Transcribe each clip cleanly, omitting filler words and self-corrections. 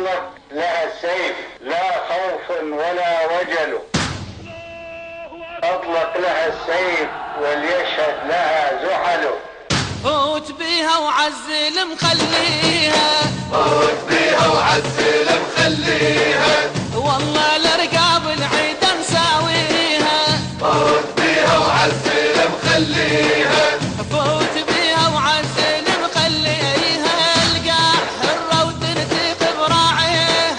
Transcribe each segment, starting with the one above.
أطلق لها السيف لا خوف ولا وجل، أطلق لها السيف وليشهد لها زحل. فوت بيها وعزل مخليها، فوت بيها وعزل مخليها، والله لرقاب العيد مساويها. فوت بيها وعزل مخليها، فوت بيها وعزل مخليها، القاع حرة وتنتيق براعيها،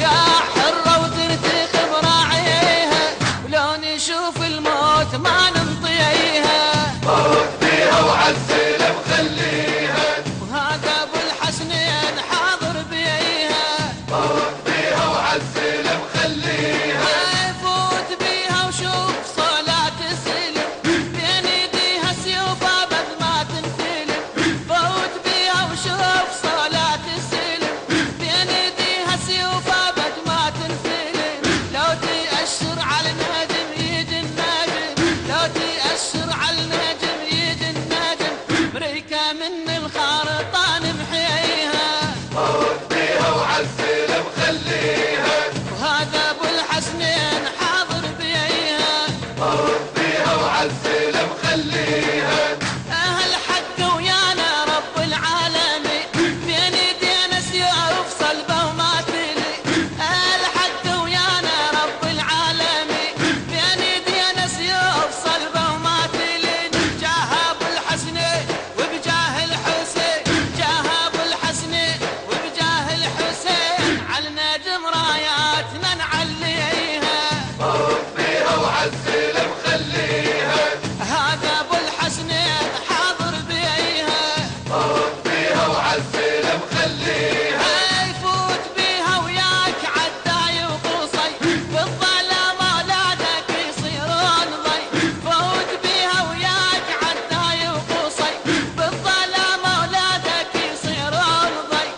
يا حرة وتنتيق براعيها، ولو نشوف الموت ما ننطيها. فوت بيها وعزل مخليها، وهذا ابو الحسنين حاضر بيها. فوت بيها وعزل مخليها، فوت بيها وشوف صلاة السلم، بين ايديها سيوف ابد ما تنفلم. فوت بيها وشوف صلاة السلم، بين ايديها سيوف ابد ما تنفلم. لو تأشر على النجم يد النجم، لو تأشر على النجم يد النجم، مريكة من الخارطة نمحيها. فوت بيها وعزل مخليها، وهذا ابو الحسنين حاضر بيها. فوت بيها وعزل مخليها، أهل حق ويانا رب العالمين، بين ايدينا سيوف صلبة وما تلي. أهل حق ويانا رب العالمين، بين ايدينا سيوف صلبة وما تلي. جاه ابو الحسنين وبجاه الحسين، جاه ابو الحسنين وبجاه الحسين، على نجم راياتنا نعليها. فوت بيها وعزل مخليها، هذا ابو الحسنين حاضر بيها. فوت بيها وعزل مخليها، يفوت بيها وياك عداي وقصي، بالظلام اولادك يصيرون ضي. فوت بيها وياك عداي وقصي، بالظلام اولادك يصيرون ضي.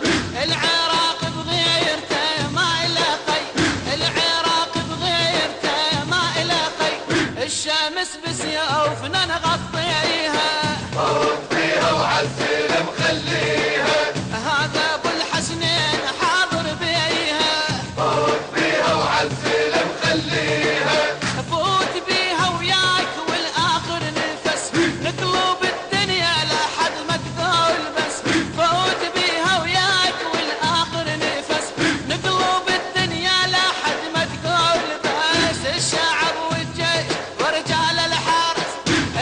العراق بغيرته ما إله خي، العراق بغيرته ما إله خي، الشمس بسيوفنا نغطيها. فوت بيها وعزل مخليها، هذا ابو الحسنين حاضر بيها. فوت بيها وعزل مخليها، فوت بيها وياك والاخر نفس، نقلب الدنيا لحد ما تقول بس. فوت بيها وياك والاخر نفس، نقلب الدنيا لحد ما تقول بس. الشعب والجيش ورجال الحرس،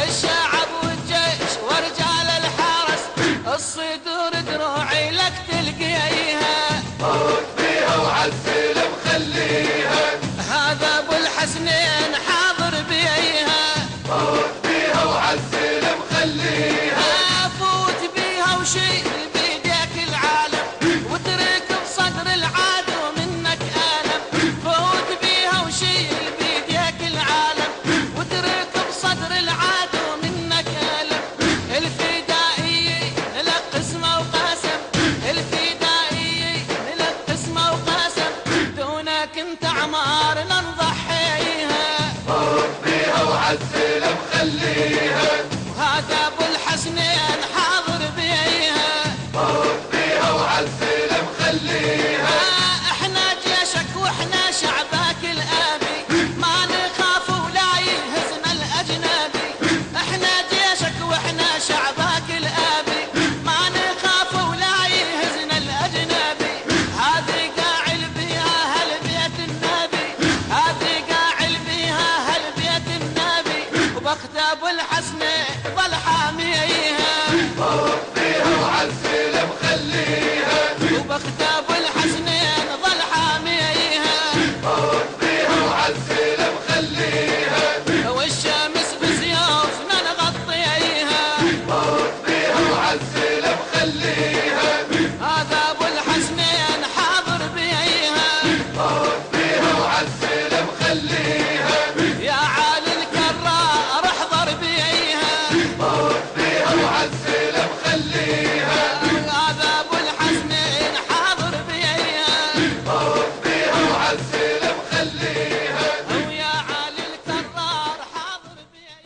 الشعب والجيش ورجال الحرس، الصدور دروعي لك تلقيها.